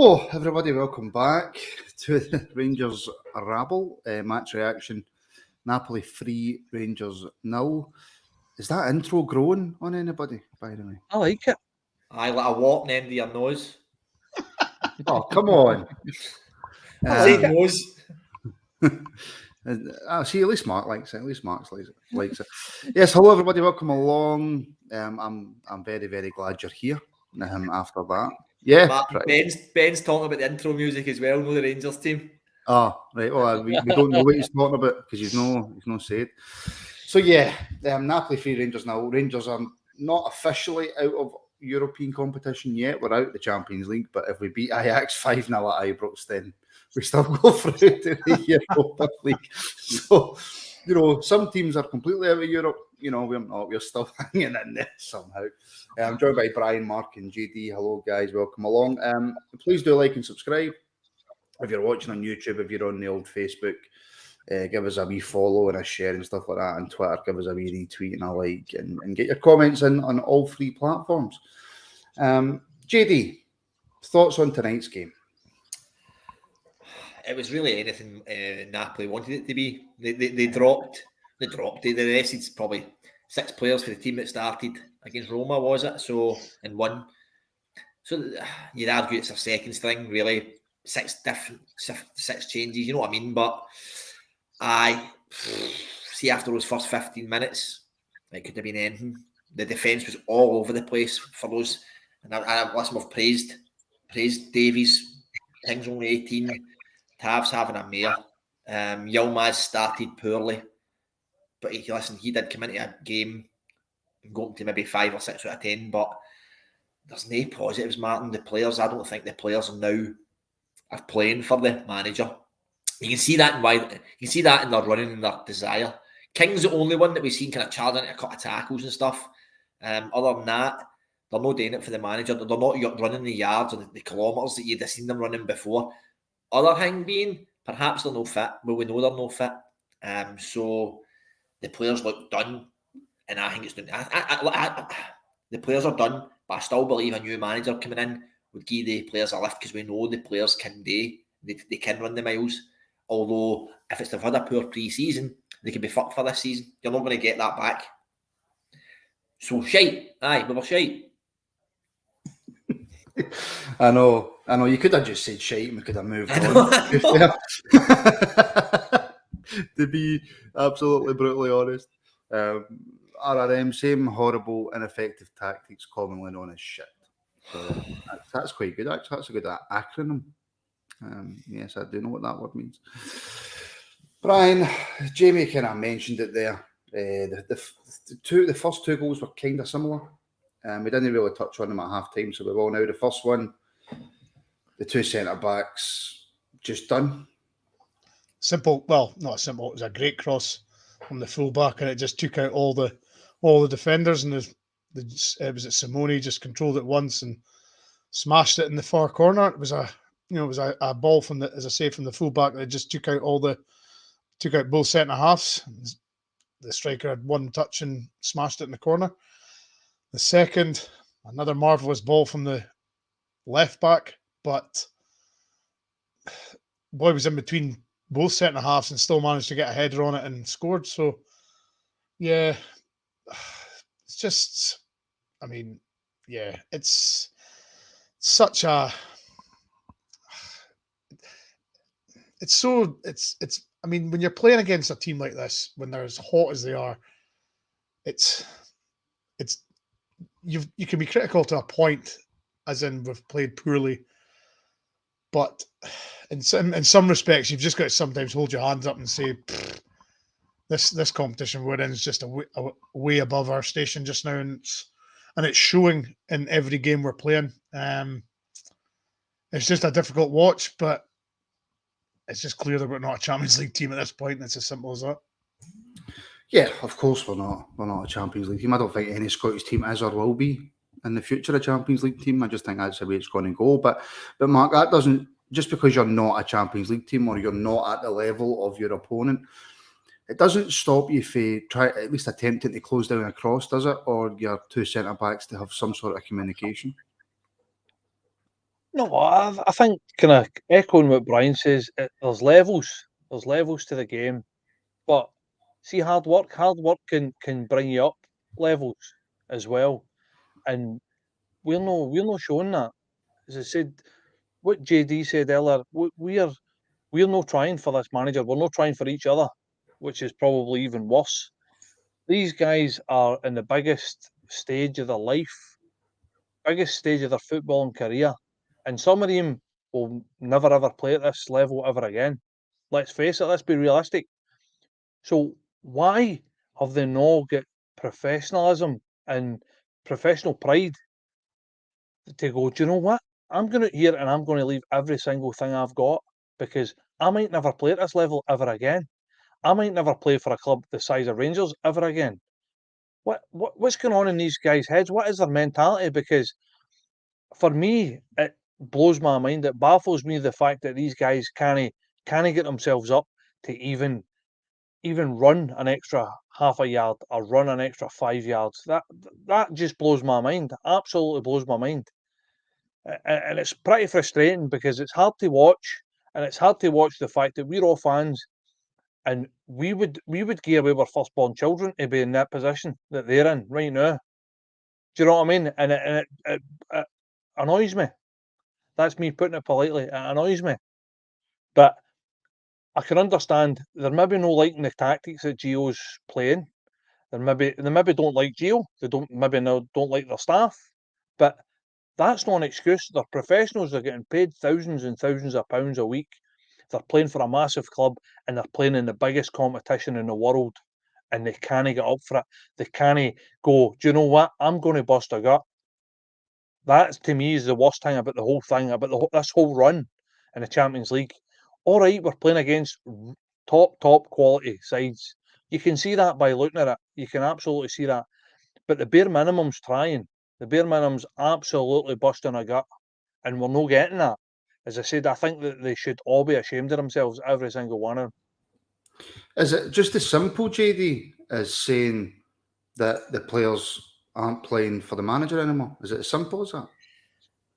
Hello, everybody. Welcome back to the Rangers Rabble match reaction. Napoli 3, Rangers 0. Is that intro growing on anybody, by the way? I like it. I like a walk end of your nose. Oh, come on. Same nose. See, at least Mark likes it. At least Mark likes it. Yes, hello, everybody. Welcome along. I'm very, very glad you're here after that. Yeah, Martin, Ben's talking about the intro music as well, no the Rangers team. Oh, right. Well, we don't know what he's talking about because he's no said. So yeah, Napoli 3, Rangers now. Rangers are not officially out of European competition yet. We're out the Champions League, but if we beat Ajax 5-0 at Ibrox, then we still go through to the Europa League. So, some teams are completely out of Europe. We're not. We're still hanging in there somehow. I'm joined by Brian, Mark, and JD. Hello, guys. Welcome along. Please do like and subscribe. If you're watching on YouTube, if you're on the old Facebook, give us a wee follow and a share and stuff like that. And Twitter, give us a wee retweet and a like. And get your comments in on all three platforms. JD, thoughts on tonight's game? It was really anything Napoli wanted it to be. They dropped. They rested probably 6 players for the team that started against Roma, was it? And won. So you'd argue it's a second string, really. 6 changes, you know what I mean? But I see after those first 15 minutes, it could have been anything. The defence was all over the place for those. And I listen, we've praised Davies. Things only 18. Tav's having a mare. Yilmaz started poorly. But he did come into a game and go up to maybe 5 or 6 out of 10. But there's no positives, Martin. I don't think the players are playing for the manager. You can see that in their running and their desire. King's the only one that we've seen kind of charging into a couple of tackles and stuff. Other than that, they're not doing it for the manager. They're not running the yards or the kilometres that you'd have seen them running before. Other thing being, perhaps they're no fit. Well, we know they're no fit. So the players look done, and I think it's done. The players are done, but I still believe a new manager coming in would give the players a lift because we know the players can they can run the miles. Although if they've had a poor pre-season, they can be fucked for this season. You're not going to get that back. So shite. Aye, we were shite. I know. You could have just said shite and we could have moved on. To be absolutely brutally honest. RRM, same horrible, ineffective tactics commonly known as shit. So that's quite good, actually. That's a good acronym. Yes, I do know what that word means. Brian, Jamie kind of mentioned it there. The first 2 goals were kind of similar. We didn't really touch on them at half time, so we will now. The first one, the 2 centre-backs, just done. Simple. Well, not simple. It was a great cross from the full-back, and it just took out all the defenders, and it was Simone just controlled it once and smashed it in the far corner. It was a ball from the, as I say, from the full-back that just took out both centre-halves. The striker had one touch and smashed it in the corner. The second, another marvellous ball from the left back, but boy was in between both centre halves and still managed to get a header on it and scored. So, yeah, it's just, I mean, yeah, it's such a, I mean, when you're playing against a team like this, when they're as hot as they are, you can be critical to a point, as in we've played poorly, but in some respects, you've just got to sometimes hold your hands up and say, this competition we're in is just a way above our station just now, and it's showing in every game we're playing. It's just a difficult watch, but it's just clear that we're not a Champions League team at this point, and it's as simple as that. Yeah, of course we're not. We're not a Champions League team. I don't think any Scottish team is or will be in the future a Champions League team. I just think that's the way it's going to go. But Mark, that doesn't, just because you're not a Champions League team or you're not at the level of your opponent, it doesn't stop you from at least attempting to close down a cross, does it? Or your 2 centre backs to have some sort of communication. No, I think kind of echoing what Brian says, there's levels. There's levels to the game. But see, hard work can bring you up levels as well. And we're not showing that. As I said, what JD said earlier, we're not trying for this manager. We're not trying for each other, which is probably even worse. These guys are in the biggest stage of their life, biggest stage of their footballing career, and some of them will never ever play at this level ever again. Let's face it. Let's be realistic. So why have they not got professionalism and professional pride to go, do you know what? I'm going out here and I'm going to leave every single thing I've got because I might never play at this level ever again. I might never play for a club the size of Rangers ever again. What's going on in these guys' heads? What is their mentality? Because for me, it blows my mind. It baffles me the fact that these guys can't get themselves up to even run an extra half a yard or run an extra 5 yards. That just blows my mind. Absolutely blows my mind. And it's pretty frustrating because it's hard to watch, and it's hard to watch the fact that we're all fans, and we would give away our firstborn children to be in that position that they're in right now. Do you know what I mean? And it annoys me. That's me putting it politely. It annoys me. But I can understand they're maybe no liking the tactics that Gio's playing. They maybe don't like Gio. They don't like their staff. But that's not an excuse. They're professionals. They're getting paid thousands and thousands of pounds a week. They're playing for a massive club and they're playing in the biggest competition in the world. And they can't get up for it. They can't go, do you know what? I'm going to bust a gut. That, to me, is the worst thing about the whole thing, about this whole run in the Champions League. All right, we're playing against top quality sides. You can see that by looking at it. You can absolutely see that. But the bare minimum's trying. The bare minimum's absolutely busting a gut. And we're not getting that. As I said, I think that they should all be ashamed of themselves, every single one of them. Is it just as simple, JD, as saying that the players aren't playing for the manager anymore? Is it as simple as that?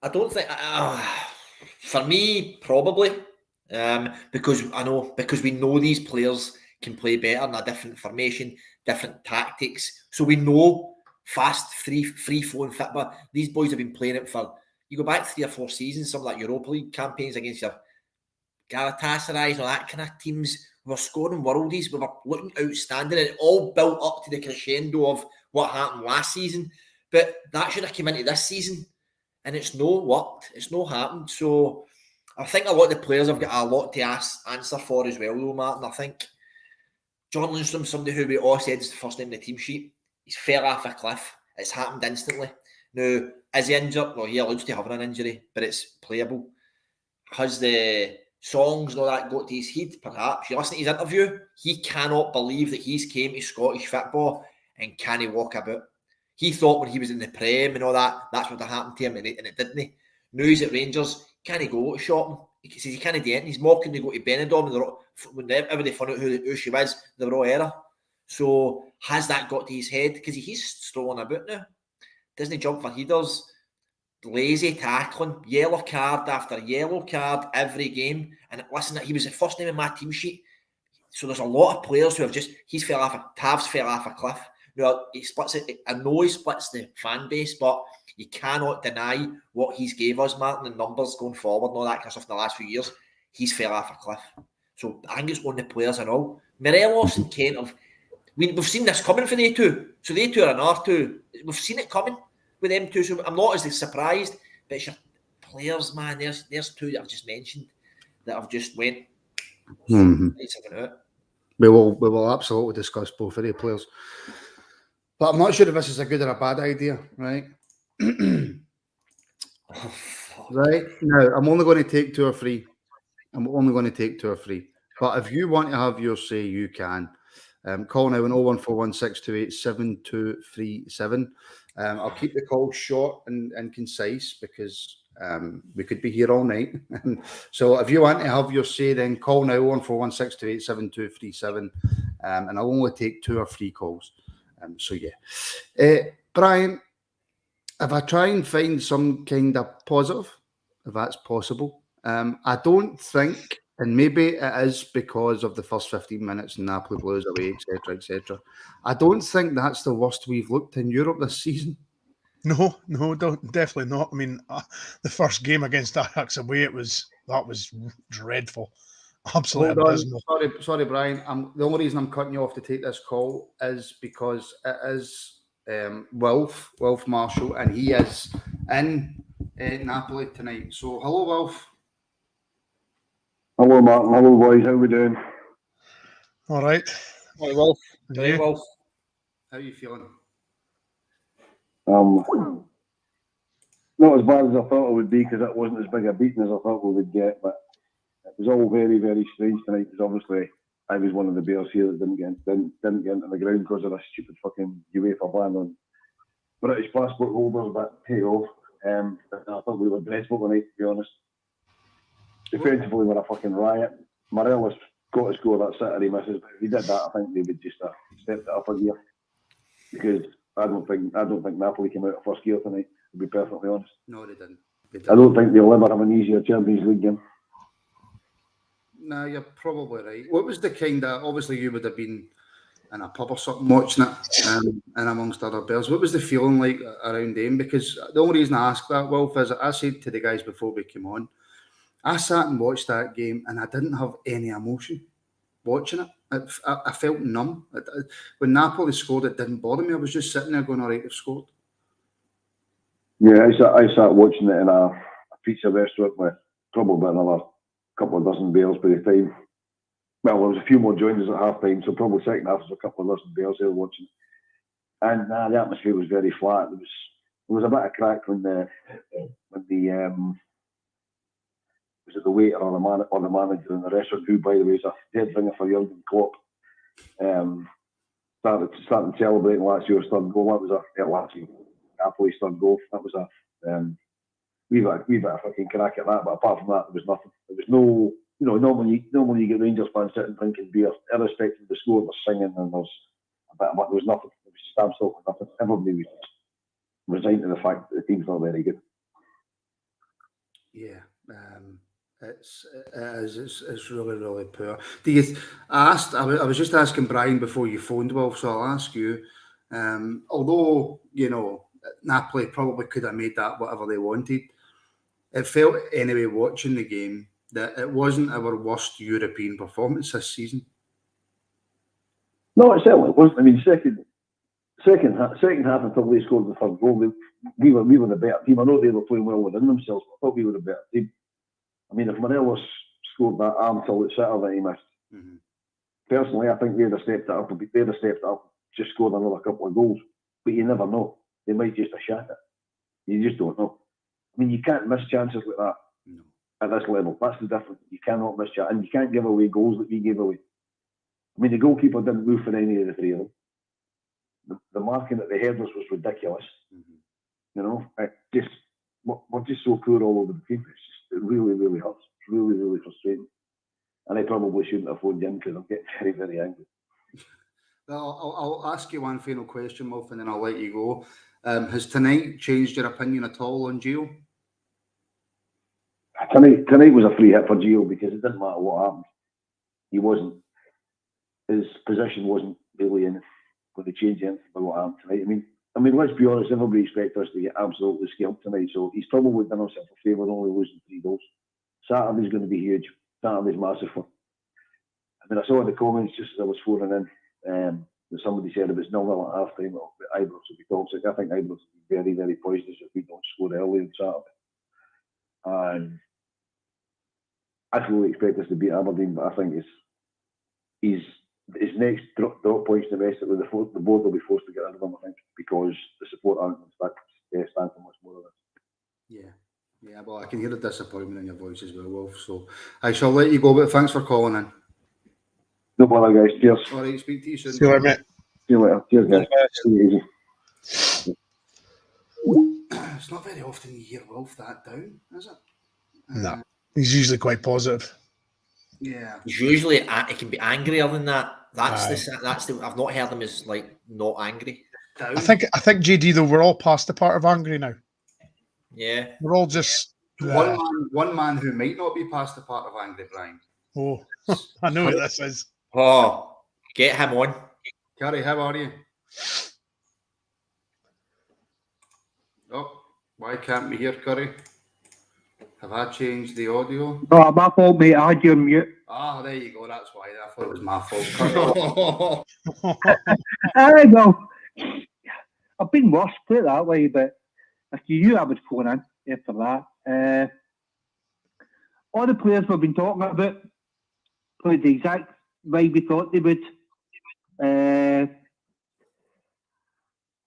I don't think. For me, probably, because we know these players can play better in a different formation, different tactics. So we know fast, free flowing football. These boys have been playing it for. You go back 3 or 4 seasons, some of that Europa League campaigns against your Galatasaray and all that kind of teams. We were scoring worldies. We were looking outstanding. And it all built up to the crescendo of what happened last season. But that should have come into this season. And it's no worked. It's no happened. So I think a lot of the players have got a lot to answer for as well, though, Martin. I think John Lundstrom, somebody who we all said is the first name in the team sheet, he's fell off a cliff. It's happened instantly. Now, is he injured? Well, he alludes to having an injury, but it's playable. Has the songs and all that got to his head? Perhaps. You listen to his interview, he cannot believe that he's came to Scottish football and can't walk about. He thought when he was in the Prem and all that, that's what happened to him, and it didn't. Now he's at Rangers, can't he go to shopping? He says he can't do anything. He's mocking to go to Benidorm, and whenever they found out who she was, they were all error. So has that got to his head? Because he's strolling about now. Doesn't he jump for headers? Lazy tackling, yellow card after yellow card every game. And listen, he was the first name in my team sheet. So there's a lot of players who have Tavs fell off a cliff. Now, he splits it. I know he splits the fan base, but you cannot deny what he's gave us, Martin, the numbers going forward and all that kind of stuff in the last few years. He's fell off a cliff. So I think it's one of the players I know. Morelos and Kent we've seen this coming for they two. So they two are an R2. We've seen it coming with them two. So I'm not as surprised, but it's your players, man. There's two that I've just mentioned that I've just went. We will absolutely discuss both of the players. But I'm not sure if this is a good or a bad idea, right? Right now, I'm only going to take 2 or 3. But if you want to have your say, you can. Call now on 01416287237. I'll keep the call short and concise because we could be here all night. So if you want to have your say, then call now 01416287237. And I'll only take 2 or 3 calls. So yeah. Brian, if I try and find some kind of positive if that's possible. I don't think, and maybe it is because of the first 15 minutes and Napoli blows away, etc., etc. I don't think that's the worst we've looked in Europe this season. No, definitely not. I mean, the first game against Ajax away, that was dreadful, absolutely Hold on, abysmal. sorry, Brian. The only reason I'm cutting you off to take this call is because it is Wilf Marshall, and he is in Napoli tonight. So, hello, Wilf. Hello, Martin. Hello, boys. How we doing? All right. Right, Wolf. And Right, you? Wolf. How are you feeling? Not as bad as I thought it would be because it wasn't as big a beating as I thought we would get, but it was all very, very strange tonight because obviously I was one of the Bears here that didn't get into the ground because of this stupid fucking UEFA ban on British passport holders, but hey off. I thought we were dreadful tonight, to be honest. Defensively, we were a fucking riot. Morelos got to score that Saturday misses, but if he did that, I think they would just stepped it up a gear because I don't think Napoli came out of first gear tonight, to be perfectly honest. No, they didn't. I don't think they'll ever have an easier Champions League game. No, you're probably right. What was the kind of, obviously you would have been in a pub or something watching it, and amongst other Bears. What was the feeling like around them? Because the only reason I ask that, Wolf, is I said to the guys before we came on, I sat and watched that game and I didn't have any emotion watching it. I felt numb. When Napoli scored, it didn't bother me. I was just sitting there going, all right, they've scored. Yeah, I sat watching it in a pizza restaurant with probably another couple of dozen Bears by the time. Well, there was a few more joined us at half time, so probably second half was a couple of dozen Bears there watching. And the atmosphere was very flat. There was a bit of crack when the was it the waiter or the manager in the restaurant, who by the way is a dead ringer for Jurgen Klopp, started celebrating Lazio's third goal. That was Lazio Napoli's third goal. That was a wee bit of fucking crack at that, but apart from that, there was nothing. There was no, normally you get Rangers fans sitting drinking beer, irrespective of the score, they're singing and there's a bit of, there was nothing. It was just absolutely nothing. Everybody was resigned to the fact that the team's not very good. Yeah, it's really, really poor. I was just asking Brian before you phoned, Wolf, so I'll ask you. Although, Napoli probably could have made that whatever they wanted, it felt anyway watching the game that it wasn't our worst European performance this season. No, it certainly wasn't. I mean, second half until they scored the third goal, we were the better team. I know they were playing well within themselves, but I thought we were the better team. I mean, if Morelos scored that arm till it's Saturday, he missed. Personally, I think they'd have stepped it up, just scored another couple of goals. But you never know. They might just have shot it. You just don't know. I mean, you can't miss chances like that at this level. That's the difference. You cannot miss chances. And you can't give away goals that we gave away. I mean, the goalkeeper didn't move for any of the three of them. The marking at the headers was ridiculous. We're just so poor all over the team. It really, really hurts. It's really, really frustrating. And I probably shouldn't have phoned in because I'm getting very, very angry. Well, I'll ask you one final question, Wolf, and then I'll let you go. Has tonight changed your opinion at all on Gio? Tonight was a free hit for Gio because it didn't matter what happened. His position wasn't really in going to change anything by what happened tonight. I mean, let's be honest, everybody expects us to get absolutely scalped tonight, so he's probably done himself a favour only losing 3 goals. Saturday's going to be huge. Saturday's massive for him. I mean, I saw in the comments just as I was phoning in, that somebody said it was 0-0 at half time, Ibrox would be toxic. I think Ibrox would be very, very poisonous if we don't score early on Saturday. And I fully expect us to beat Aberdeen, but I think his next drop points domestically, the board will be forced to get rid of him, I think, because the support aren't going to stand for much more of this. Yeah, well, I can hear the disappointment in your voice as well, Wolf, so I shall let you go, but thanks for calling in. No bother, guys. Cheers. All right, speak to you soon. See you later, mate. See you later. Cheers, guys. Stay easy. It's not very often you hear Wolf that down, is it? No, he's usually quite positive. Yeah, He's usually he can be angrier than that. That's the I've not heard him as like not angry. I think JD though we're all past the part of angry now. Yeah, We're all just One man who might not be past the part of angry Brian. Oh, I know what this is. Oh, get him on. Curry, how are you? Oh, why can't we hear Curry? Have I changed the audio? No, my fault, mate. I had you on mute. Ah, there you go. That's why. I thought it was my fault. Well, I've been worse, put it that way, but if you knew I was phone in after that. All the players we've been talking about played the exact way we thought they would.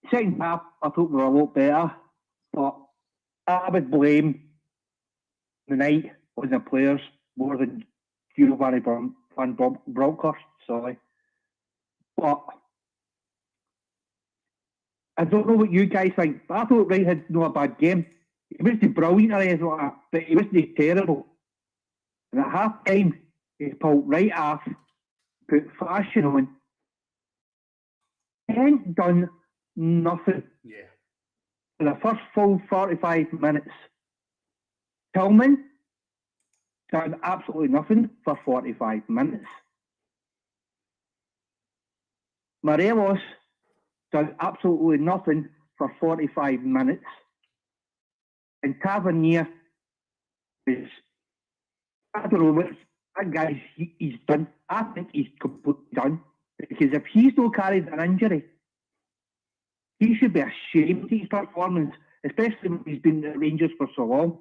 Second half, I thought we were a lot better, but I would blame the night on the players more than Giovanni Van Bronckhorst, sorry. But I don't know what you guys think, but I thought Wright had not a bad game. He wasn't brilliant or anything like that, but he wasn't terrible. And at half time, he pulled right off, put fashion on. He ain't done nothing. Yeah. For the first full 45 minutes. Tillman done absolutely nothing for 45 minutes. Morelos done absolutely nothing for 45 minutes. And Tavernier is, I don't know what that guy's he's done. I think he's completely done. Because if he's not carried an injury, he should be ashamed of his performance, especially when he's been at Rangers for so long.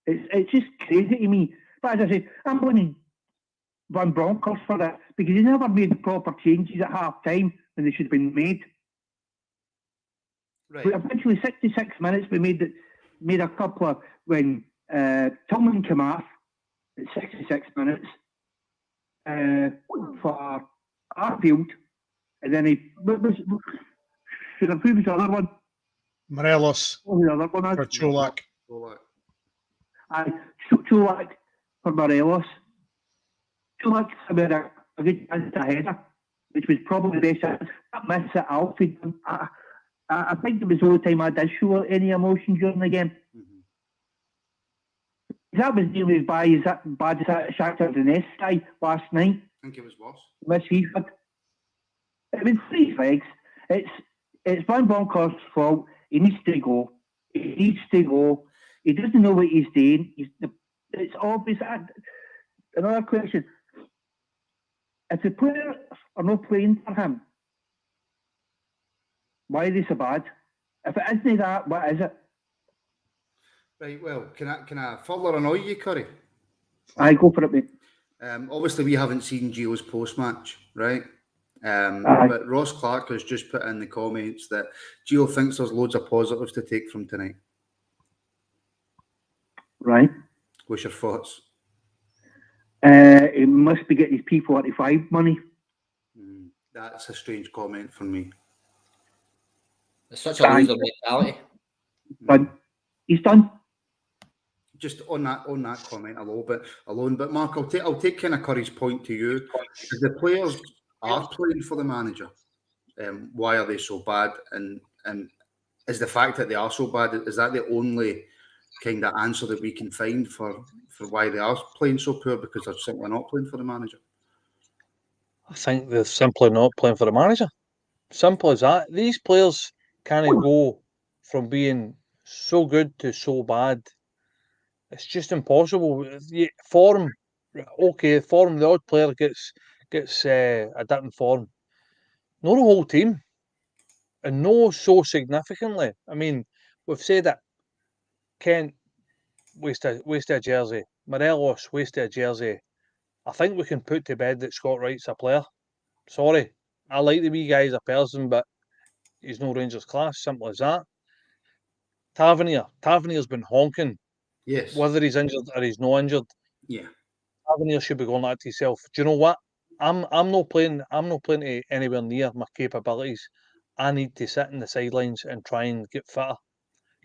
It's just crazy to me. But as I say, I'm blaming Van Bronckhorst for that because he never made the proper changes at half time when they should have been made. Right. But eventually, 66 minutes, we made a couple of when Tillman came off at 66 minutes for Arfield, and then he who was the other one? Morelos What was the other one? for Cholak. Cholak for Morelos. Cholak had a good chance to header, which was probably the best. That miss at Alfie. I think it was the only time I did show any emotion during the game. Mm-hmm. That was nearly as bad as that Shakhtar Donetsk guy last night. I think it was worse. Miss Heathwood. It was 3 legs. It's Van Bronckhorst's fault. He needs to go. He doesn't know what he's doing. It's obvious. Another question. If the players are not playing for him, why are they so bad? If it isn't that, what is it? Right, well, can I further annoy you, Curry? I go for it, mate. Obviously, we haven't seen Gio's post-match, right? But Ross Clark has just put in the comments that Gio thinks there's loads of positives to take from tonight. Right. What's your thoughts? He must be getting his P45 money. That's a strange comment from me. It's such a loser mentality. Done. He's done. Just on that comment alone. But Mark, I'll take kind of Curry's point to you. If the players are playing for the manager, why are they so bad? And is the fact that they are so bad, is that the only kind of answer that we can find for why they are playing so poor? Because they're simply not playing for the manager. I think they're simply not playing for the manager. Simple as that. These players can't go from being so good to so bad. It's just impossible. Form, okay, form. The odd player gets a dip in form. Not the whole team, and no so significantly. I mean, we've said it. Kent wasted a jersey. Morelos wasted a jersey. I think we can put to bed that Scott Wright's a player. Sorry, I like the wee guy as a person, but he's no Rangers class. Simple as that. Tavernier's been honking. Yes. Whether he's injured or he's not injured. Yeah. Tavernier should be going that to himself. Do you know what? I'm not playing to anywhere near my capabilities. I need to sit in the sidelines and try and get fitter.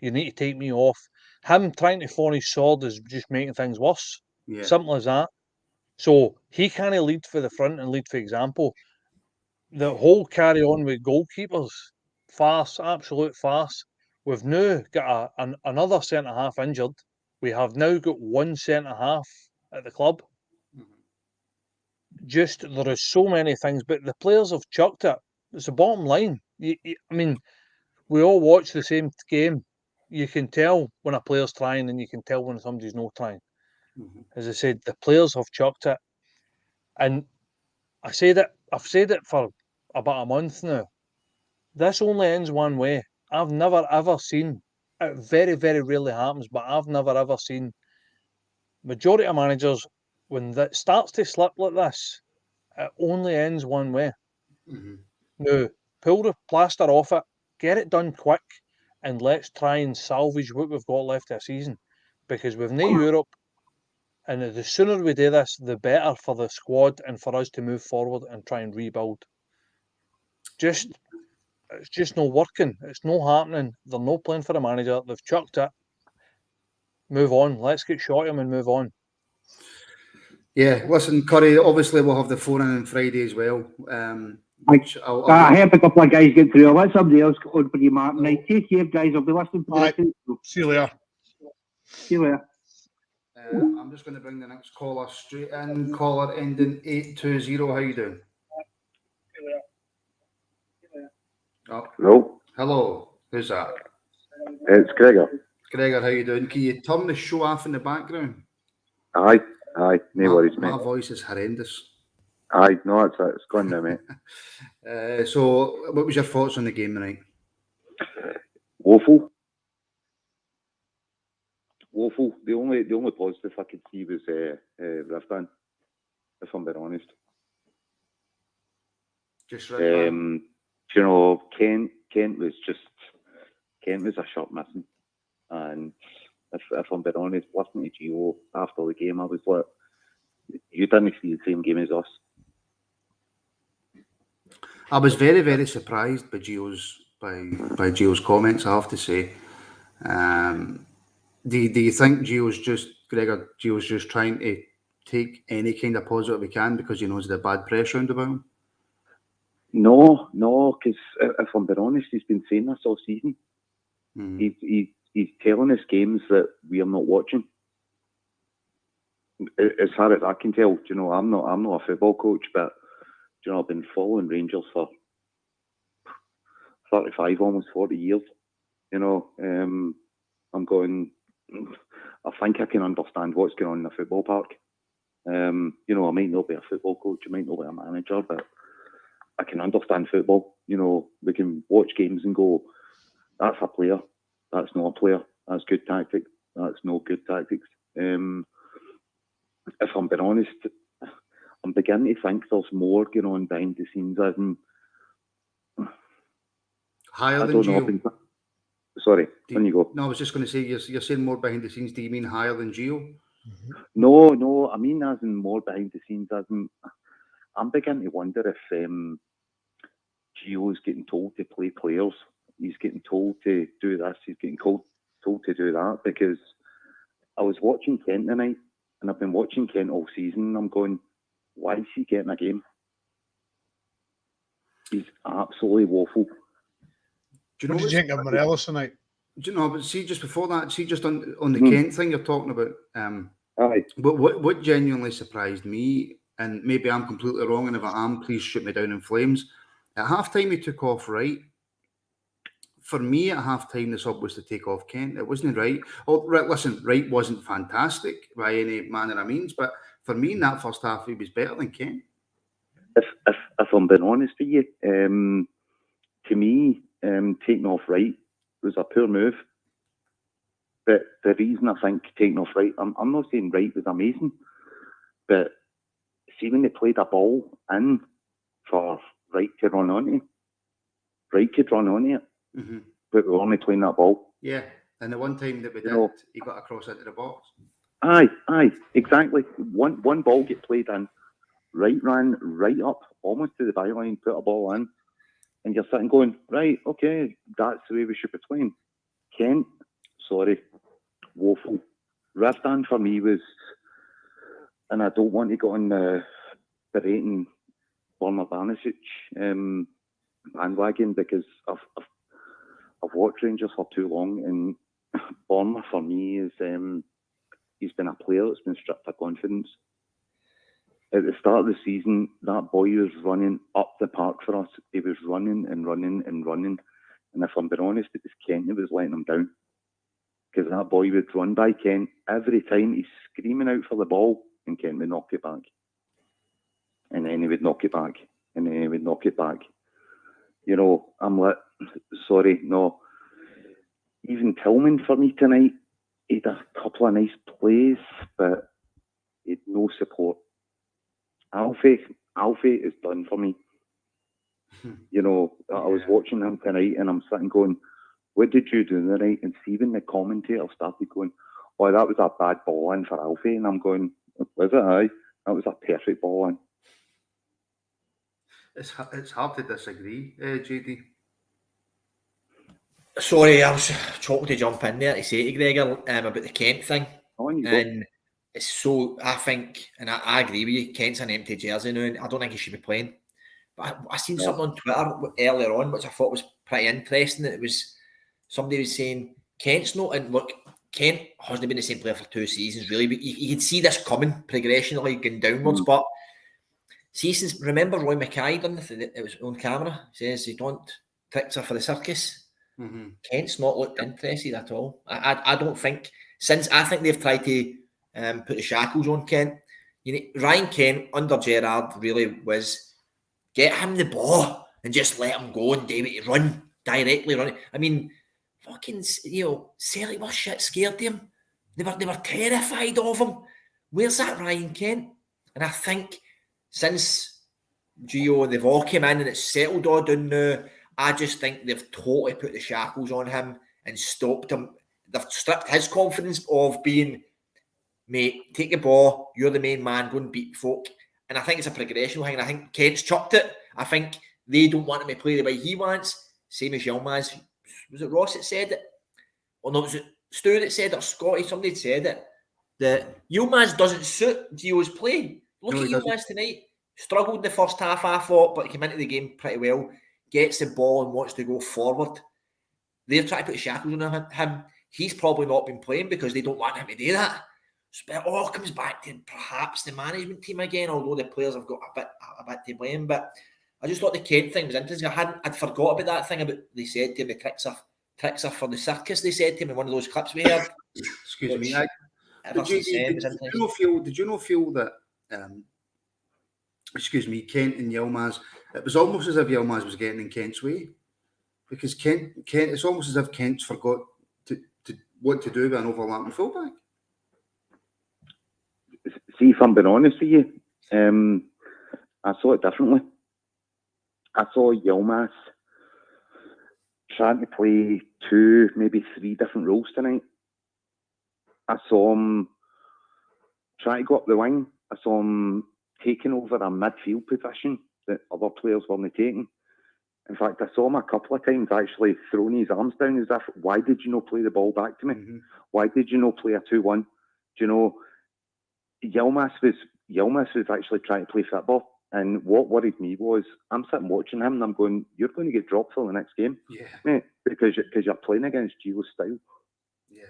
You need to take me off. Him trying to phone his sword is just making things worse. Yeah. Simple as that. So he can't lead for the front and lead for example. The whole carry on with goalkeepers, farce, absolute farce. We've now got another centre half injured. We have now got one centre half at the club. Just there is so many things, but the players have chucked it. It's the bottom line. I mean, we all watch the same game. You can tell when a player's trying, and you can tell when somebody's not trying. As I said, the players have chucked it, and I've said it for about a month now. This only ends one way. I've never ever seen it. Very, very rarely happens, but I've never ever seen majority of managers when that starts to slip like this. It only ends one way. Now, pull the plaster off it, get it done quick, and let's try and salvage what we've got left this season. Because we've no Europe, and the sooner we do this, the better for the squad and for us to move forward and try and rebuild. It's just not working. It's not happening. They're not playing for the manager. They've chucked it. Move on. Let's get Shotty and move on. Yeah, listen, Curry, obviously we'll have the phone in on Friday as well. I heard a couple of guys get through. I'll let somebody else go on for you, Martin. Right, take care, guys. I'll be listening for the rest of it. See you later. See you later. I'm just going to bring the next caller straight in. Caller ending 820. How you doing? Oh. Hello. Hello. Who's that? It's Gregor. Gregor, how you doing? Can you turn the show off in the background? Aye. No worries, mate. My voice is horrendous. Aye, no, it's gone now, mate. So, what was your thoughts on the game tonight? Woeful. The only positive I could see was Rifdan, if I'm being honest. Just right. You know, Kent was a shot missing, and if I'm being honest, listening to Gio after the game, I was like, you didn't see the same game as us. I was very, very surprised by Gio's comments, I have to say. Do you think Gio's just trying to take any kind of positive he can because he knows the bad press round about him? No, because if I'm being honest, he's been saying this all season. He's telling us games that we are not watching. As far as I can tell, you know, I'm not a football coach, but you know, I've been following Rangers for 35, almost 40 years. You know, I'm going. I think I can understand what's going on in the football park. You know, I might not be a football coach, I might not be a manager, but I can understand football. You know, we can watch games and go, that's a player, that's not a player, that's good tactics, that's no good tactics. If I'm being honest, I'm beginning to think there's more going on behind the scenes. As in, higher than Gio? Sorry, when you go. No, I was just going to say, you're saying more behind the scenes. Do you mean higher than Gio? No, I mean as in more behind the scenes. As in, I'm beginning to wonder if Gio's getting told to play players. He's getting told to do this. He's getting told to do that. Because I was watching Kent tonight, and I've been watching Kent all season, and I'm going, why is he getting a game? He's absolutely woeful. Do you know what did you think of Morelos tonight? Do you know? But see, just before that, see, just on the Kent thing you're talking about. Aye. But what genuinely surprised me, and maybe I'm completely wrong, and if I am, please shoot me down in flames. At halftime, he took off Wright. For me, at halftime, the sub was to take off Kent. It wasn't right. Oh, right. Listen, Wright wasn't fantastic by any manner of means, but for me, in that first half, he was better than Kent. If I'm being honest with you, to me, taking off Wright was a poor move. But the reason I think taking off Wright, I'm not saying Wright was amazing, but see when they played a ball in for Wright to run onto, Wright could run onto it, but we were only playing that ball. Yeah, and the one time that we did, he got across into the box. Aye, exactly. One ball get played in, Wright ran right up, almost to the byline, put a ball in, and you're sitting going, right, okay, that's the way we should be playing. Kent, sorry, woeful. Rifdan for me was, and I don't want to go on the berating Borna Banisic bandwagon because I've watched Rangers for too long, and Borna for me is he's been a player that's been stripped of confidence. At the start of the season, that boy was running up the park for us. He was running and running and running. And if I'm being honest, it was Kent who was letting him down. Because that boy would run by Kent every time. He's screaming out for the ball, and Kent would knock it back. And then he would knock it back. And then he would knock it back. You know, I'm like, sorry, no. Even Tillman for me tonight, he had a couple of nice plays, but he had no support. Alfie is done for me. You know, I was watching him tonight and I'm sitting going, what did you do tonight? And see when the commentator started going, oh, that was a bad ball in for Alfie. And I'm going, was it? Aye, that was a perfect ball in. It's hard to disagree, JD. Sorry, I was trying to jump in there to say to Gregor about the Kent thing. And it's so, I think, and I agree with you, Kent's an empty jersey now, and I don't think he should be playing. But I seen something on Twitter earlier on, which I thought was pretty interesting. That it was, somebody was saying, Kent's not, and look, Kent hasn't been the same player for 2 seasons, really, but you can see this coming progressionally going downwards. But see, since, remember Roy Mackay done it was on camera, he says he don't tricks are for the circus. Kent's not looked interested at all. I don't think, since I think they've tried to put the shackles on Kent. You know, Ryan Kent under Gerrard really was get him the ball and just let him go and David run directly run. I mean, fucking, you know, Celtic were shit scared of him. They were terrified of him. Where's that Ryan Kent? And I think since Gio they've all come in and it's settled all down now, I just think they've totally put the shackles on him and stopped him. They've stripped his confidence of being, mate, take the ball, you're the main man, go and beat folk. And I think it's a progressional thing. And I think Kent's chucked it. I think they don't want him to play the way he wants. Same as Yilmaz. Was it Ross that said it? Or no, was it Stu that said it, or Scotty? Somebody said it. That Yilmaz doesn't suit Gio's play. Look at Yilmaz tonight. Struggled in the first half, I thought, but he came into the game pretty well. Gets the ball and wants to go forward. They're trying to put shackles on him. He's probably not been playing because they don't want him to do that. So it all comes back to perhaps the management team again, although the players have got a bit to blame. But I just thought the Kent thing was interesting. I'd forgot about that thing about they said to him the tricks are for the circus. They said to him in one of those clips we heard. Excuse me. Did you not feel that? Excuse me, Kent and Yilmaz. It was almost as if Yilmaz was getting in Kent's way, because Kent. It's almost as if Kent's forgot to what to do with an overlapping fullback. See, if I'm being honest with you, I saw it differently. I saw Yilmaz trying to play 2, maybe 3 different roles tonight. I saw him trying to go up the wing. I saw him taking over a midfield position that other players weren't taking. In fact, I saw him a couple of times actually throwing his arms down as if, why did you not play the ball back to me? Why did you not play a 2-1? Do you know, Yilmaz was actually trying to play football. And what worried me was, I'm sitting watching him and I'm going, you're going to get dropped for the next game, mate, because you're playing against Gio's style. Yeah.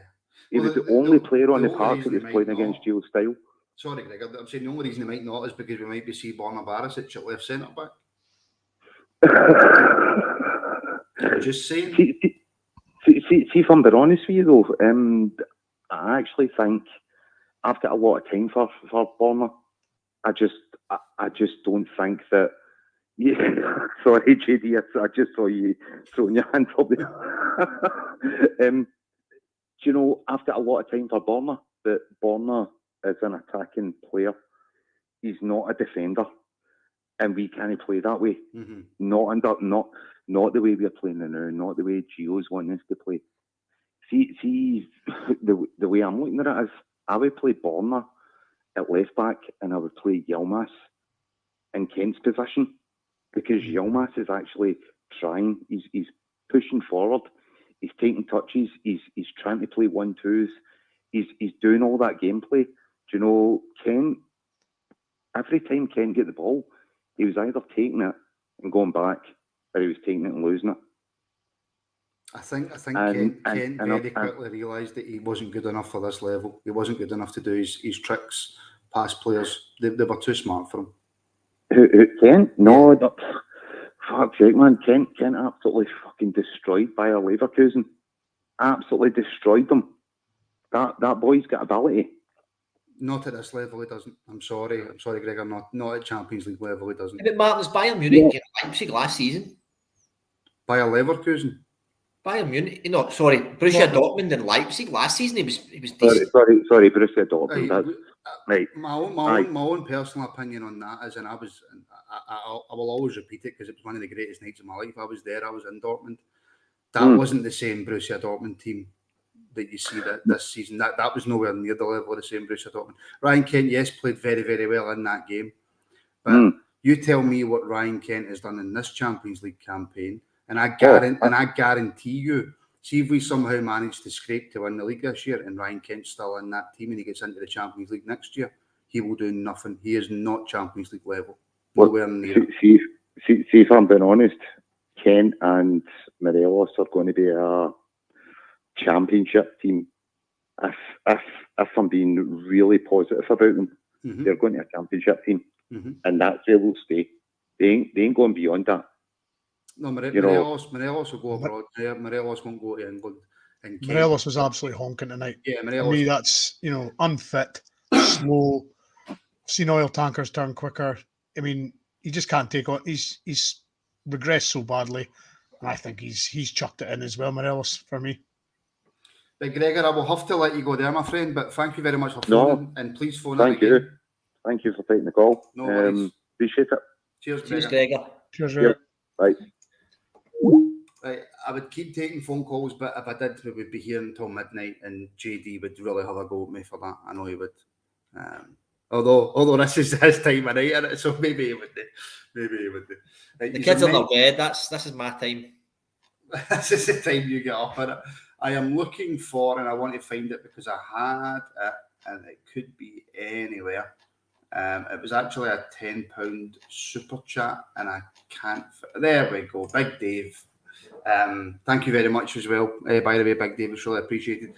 He was the only player on the park that was playing against Gio's style. Sorry, Greg, I'm saying the only reason he might not is because we might be seeing Borna Barisic at left centre back. Just saying. See, if I'm being honest with you though, I actually think I've got a lot of time for Borna. I just don't think that. Yeah, sorry, JD, I just saw you throwing your hands up there. Do you know, I've got a lot of time for Borna, but Borna is an attacking player. He's not a defender, and we can't play that way. Not the way we're playing now, not the way Gio's wanting us to play. See, the way I'm looking at it is, I would play Borna at left back, and I would play Yilmaz in Kent's position, because Yilmaz is actually trying. He's pushing forward. He's taking touches. He's trying to play 1-2s. He's doing all that gameplay. Do you know, Kent? Every time Kent get the ball, he was either taking it and going back, or he was taking it and losing it. I think And- Kent and- very and- quickly realised that he wasn't good enough for this level. He wasn't good enough to do his tricks past players. They were too smart for him. Who Kent? No, fuck's sake, man. Kent absolutely fucking destroyed by Leverkusen. Absolutely destroyed them. That boy's got ability. Not at this level, he doesn't. I'm sorry, Gregor. Not at Champions League level, he doesn't. But Martin's Bayern Munich and Leipzig last season. Bayer Leverkusen. Bayern Munich, no, sorry, Borussia Dortmund and Leipzig last season. He was decent. Sorry, Borussia Dortmund. That's right. My own personal opinion on that is, and I will always repeat it because it was one of the greatest nights of my life. I was there. I was in Dortmund. That wasn't the same Borussia Dortmund team that you see this season. That was nowhere near the level of the same Borussia Dortmund. Ryan Kent, yes, played very, very well in that game. But you tell me what Ryan Kent has done in this Champions League campaign, and I guarantee you, see if we somehow manage to scrape to win the league this year and Ryan Kent's still in that team and he gets into the Champions League next year, he will do nothing. He is not Champions League level. Nowhere near. See if I'm being honest, Kent and Morelos are going to be a championship team. If I'm being really positive about them, they're going to be a championship team, and that's where we'll stay. They ain't going beyond that. No, Morelos will go abroad. Morelos won't go to England. And Morelos was absolutely honking tonight. Yeah, For me, that's unfit, slow. Seen oil tankers turn quicker. I mean, he just can't take on. He's regressed so badly, and I think he's chucked it in as well. Morelos for me. But Gregor, I will have to let you go there, my friend. But thank you very much for phoning, and please phone in again. Thank you. Thank you for taking the call. No worries. Appreciate it. Cheers, Gregor. Cheers, Gregor. Right. Right, I would keep taking phone calls, but if I did, we would be here until midnight, and JD would really have a go at me for that. I know he would. Although this is his time of night, innit? So maybe he would do. Right, the kids are not bed. This is my time. This is the time you get up, innit? I am looking for, and I want to find it because I had it, and it could be anywhere. It was actually a £10 super chat, and I can't. There we go, Big Dave. Thank you very much as well. By the way, Big Dave, it's really appreciated.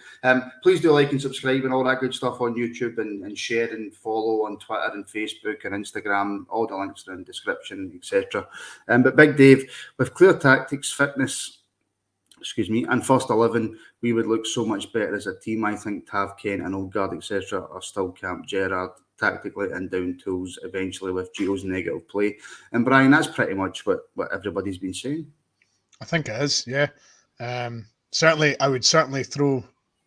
Please do like and subscribe and all that good stuff on YouTube, and share and follow on Twitter and Facebook and Instagram. All the links are in the description, etc. But Big Dave, with clear tactics, fitness, and first 11, we would look so much better as a team. I think Tav, Kent and Odegaard, etc. are still Camp Gerrard tactically and down tools eventually with Gio's negative play. And Brian, that's pretty much what everybody's been saying. I think it is, yeah. Certainly, I would certainly throw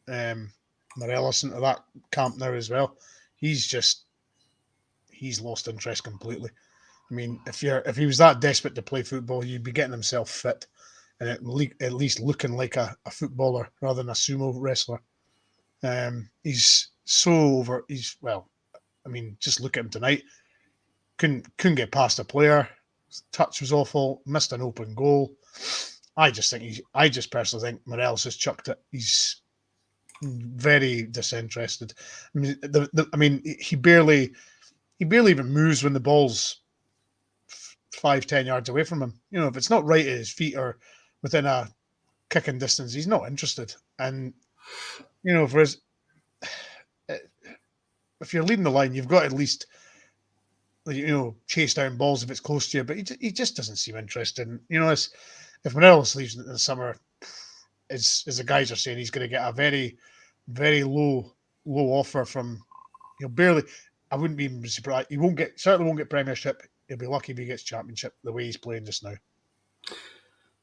Morelos into that camp now as well. He's lost interest completely. I mean, if he was that desperate to play football, you'd be getting himself fit and at least looking like a footballer rather than a sumo wrestler. He's so over. Just look at him tonight. Couldn't get past a player. Touch was awful. Missed an open goal. I just personally think Morelos has chucked it. He's very disinterested. I mean, he barely even moves when the ball's 5-10 yards away from him. If it's not right at his feet or within a kicking distance, he's not interested. And if you're leading the line, you've got to at least chase down balls if it's close to you. But he just doesn't seem interested. And, if Morelos leaves in the summer, as the guys are saying, he's going to get a very, very low offer from. Barely. I wouldn't be even surprised. Certainly won't get Premiership. He'll be lucky if he gets Championship the way he's playing just now.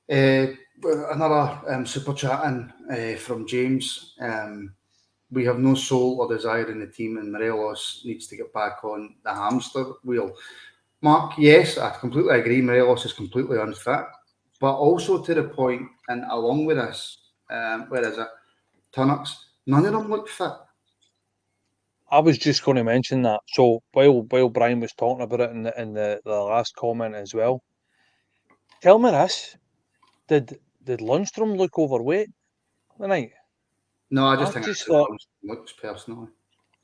Another super chat in from James. We have no soul or desire in the team, and Morelos needs to get back on the hamster wheel. Mark, yes, I completely agree. Morelos is completely unfit, but also to the point, and along with this, where is it? Tunnocks, none of them look fit. I was just going to mention that. So while Brian was talking about it in the last comment as well, tell me this: did Lundstrom look overweight tonight? No, I just thought looks personally.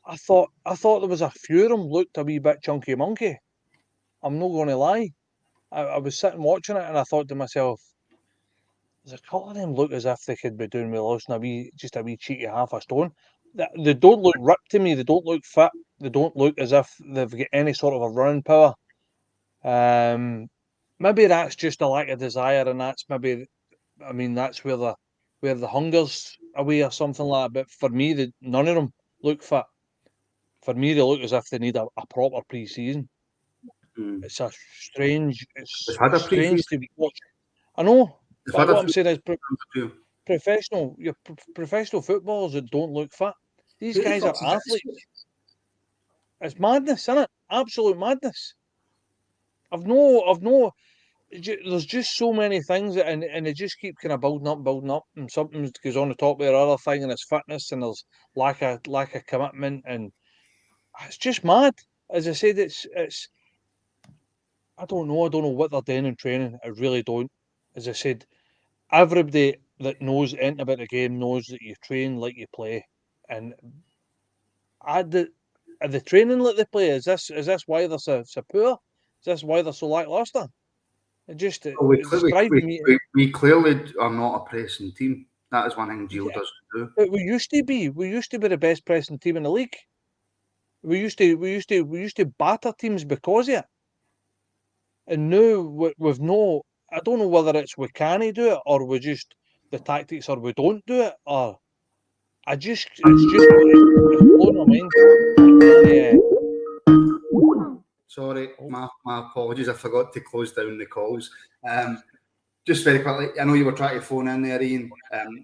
I thought there was a few of them looked a wee bit chunky monkey. I'm not going to lie. I was sitting watching it and I thought to myself, there's a couple of them look as if they could be doing with losing a wee cheeky half a stone. They don't look ripped to me. They don't look fit. They don't look as if they've got any sort of a running power. Maybe that's just a lack of desire, and that's maybe, I mean, that's where the hunger's away or something like that. But for me, none of them look fit. For me, they look as if they need a proper pre-season. It's They've had a strange pre-season. to be watched. I know, They've but had a what I'm saying is few. professional footballers that don't look fit. These Who the guys are fuck's this? athletes. It's madness, isn't it? Absolute madness. I've no. There's just so many things, and they just keep kind of building up, and something goes on the top of the other thing, and it's fitness, and there's lack of commitment, and it's just mad. As I said, it's. I don't know what they're doing in training. I really don't. As I said, everybody that knows anything about the game knows that you train like you play, and are the training like they play? Is this why they're so poor? Is this why they're so lackluster? It's driving me. We clearly are not a pressing team. That is one thing Gio doesn't do. But we used to be the best pressing team in the league. We used to batter teams because of it. And now we've no. I don't know whether it's we can't do it or we just the tactics or we don't do it or it's just blown my mind. Sorry, my apologies. I forgot to close down the calls. Just very quickly, I know you were trying to phone in there, Ian.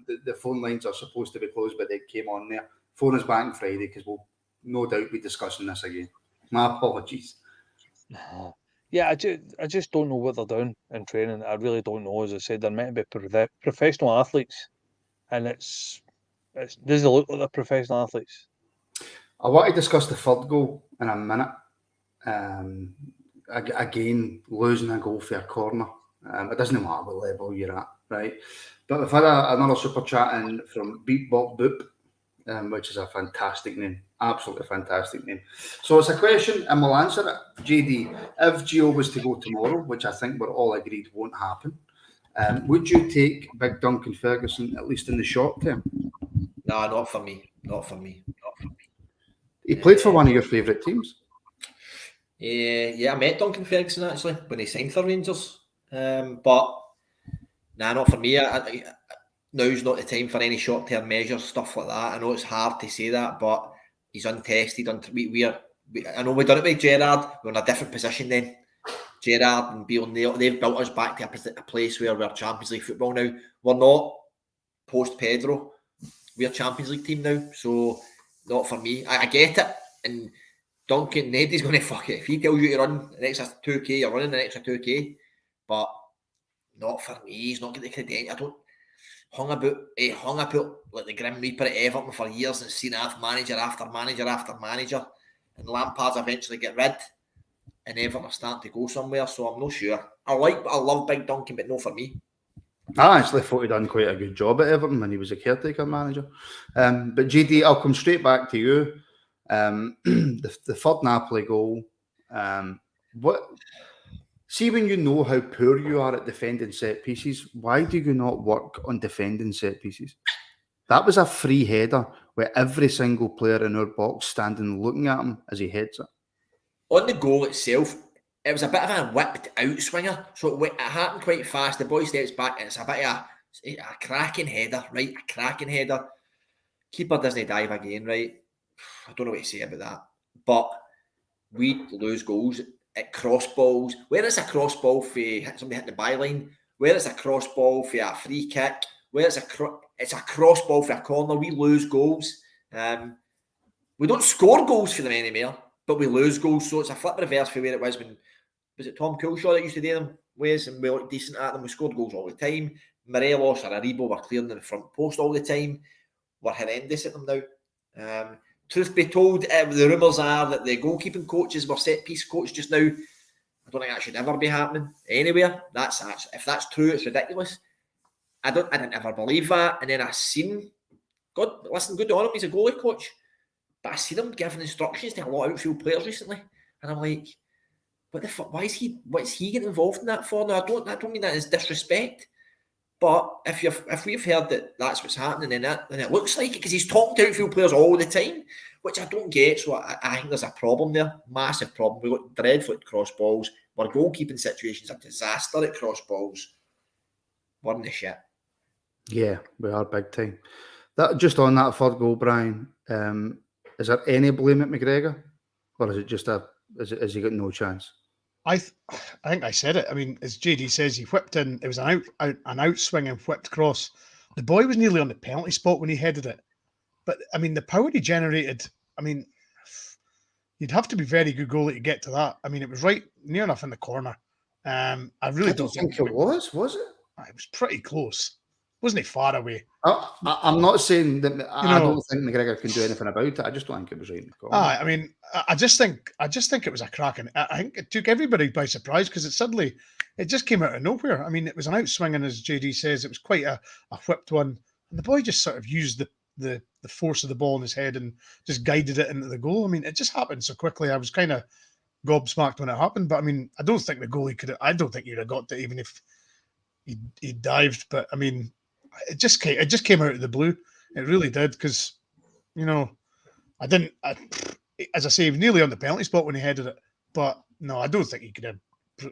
The phone lines are supposed to be closed, but they came on there. Phone us back on Friday because we'll no doubt be discussing this again. My apologies. Yeah, I just don't know what they're doing in training. I really don't know. As I said, they're meant to be professional athletes, and it doesn't look like they're professional athletes. I want to discuss the third goal in a minute. Again, losing a goal for a corner. It doesn't matter what level you're at, right? But we've had another super chat in from Beep Bop Boop, which is a fantastic name. Absolutely fantastic name. So it's a question, and we'll answer it. JD, if Gio was to go tomorrow, which I think we're all agreed won't happen, would you take Big Duncan Ferguson, at least in the short term? No, not for me. He played for one of your favourite teams. Yeah, I met Duncan Ferguson actually when he signed for Rangers. But not for me. Now's not the time for any short-term measures, stuff like that. I know it's hard to say that, but he's untested. I know we've done it with Gerrard. We're in a different position then. Gerrard and Beale, they've built us back to a place where we're Champions League football now. We're not post-Pedro. We're a Champions League team now, so not for me. I get it, and Duncan, nobody's going to fuck it. If he tells you to run an extra 2k, you're running an extra 2k. But not for me. He's not getting the credential. I don't hung about like the Grim Reaper at Everton for years and seen manager after manager after manager. And Lampard's eventually get rid, and Everton are starting to go somewhere. So I'm not sure. I love Big Duncan, but no for me. I actually thought he'd done quite a good job at Everton when he was a caretaker manager. But JD, I'll come straight back to you. The third Napoli goal. See, when you know how poor you are at defending set pieces, why do you not work on defending set pieces? That was a free header with every single player in our box standing looking at him as he heads it. On the goal itself, it was a bit of a whipped out swinger, so it happened quite fast. The boy steps back, and it's a bit of a cracking header, right? A cracking header. Keeper doesn't dive again, right? I don't know what to say about that. But we lose goals at cross balls. Where it's a cross ball for somebody hitting the byline, where it's a cross ball for a free kick, where it's a cross ball for a corner, we lose goals. We don't score goals for them anymore, but we lose goals. So it's a flip reverse for where it was when, was it Tom Coulshaw that used to do them ways, and we looked decent at them. We scored goals all the time. Morelos or Aribo were clearing the front post all the time. We're horrendous at them now. Truth be told, the rumours are that the goalkeeping coaches were set-piece coach just now. I don't think that should ever be happening anywhere. If that's true, it's ridiculous. I didn't ever believe that. And then I seen, good on him, he's a goalie coach. But I seen him giving instructions to a lot of outfield players recently. And I'm like, what the fuck? What is he getting involved in that for? No, I don't mean that as disrespect. But if we've heard that that's what's happening, then it looks like it, because he's talking to outfield players all the time, which I don't get. So I think there's a problem there, massive problem. We've got dreadful at cross balls. Our goalkeeping situation's a disaster at cross balls. We're in the shit. Yeah, we are big time. That just on that third goal, Brian. Is there any blame at McGregor, or is it just has he got no chance? I think I said it. I mean, as JD says, he whipped in. It was an outswing and whipped cross. The boy was nearly on the penalty spot when he headed it. But I mean, the power he generated. I mean, you'd have to be very good goalie to get to that. I mean, it was right near enough in the corner. I really don't think it was. Was it? It was pretty close. Wasn't it far away? I'm not saying that. I don't think McGregor can do anything about it. I just don't think it was right in the corner. I mean, I just think it was a cracking. I think it took everybody by surprise because it just came out of nowhere. I mean, it was an outswing, and as JD says, it was quite a whipped one, and the boy just sort of used the force of the ball in his head and just guided it into the goal. I mean, it just happened so quickly. I was kind of gobsmacked when it happened, but I mean, I don't think the goalie could. I don't think he'd have got it even if he dived. But I mean, it just came out of the blue. It really did, because as I say, he was nearly on the penalty spot when he headed it. But no, I don't think he could have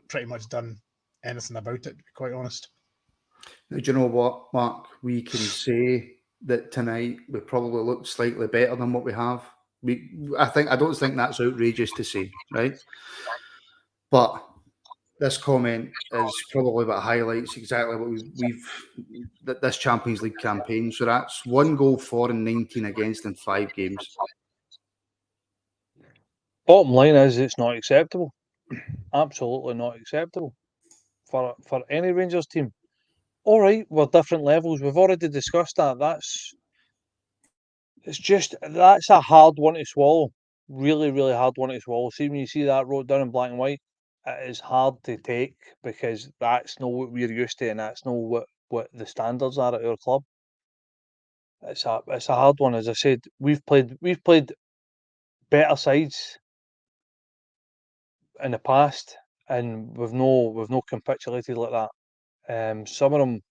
pretty much done anything about it, to be quite honest. Do you know what, Mark? We can say that tonight we probably looked slightly better than what we have. I don't think that's outrageous to say, right? But this comment is probably what highlights exactly what this Champions League campaign. So that's 1 goal for and 19 against in 5 games. Bottom line is, it's not acceptable. Absolutely not acceptable for any Rangers team. All right, we're different levels. We've already discussed that. That's a hard one to swallow. Really, really hard one to swallow. See, when you see that wrote down in black and white, it is hard to take, because that's not what we're used to, and that's not what the standards are at our club. It's a hard one. As I said, we've played better sides in the past, and we've no capitulated like that. Some of them,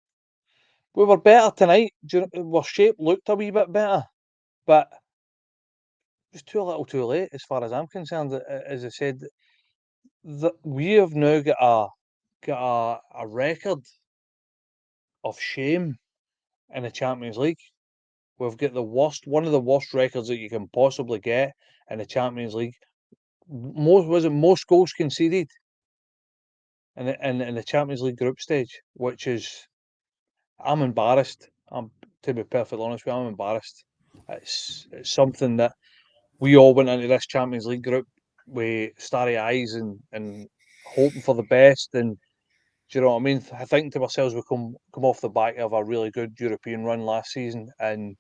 we were better tonight. Our shape looked a wee bit better, but it was too little, too late, as far as I'm concerned. As I said, that we have now got a record of shame in the Champions League. We've got one of the worst records that you can possibly get in the Champions League. Most goals conceded in the Champions League group stage, which is, I'm embarrassed. To be perfectly honest with you, I'm embarrassed. It's something that we all went into this Champions League group with starry eyes and hoping for the best. And do you know what I mean? I think to ourselves, we come off the back of a really good European run last season, and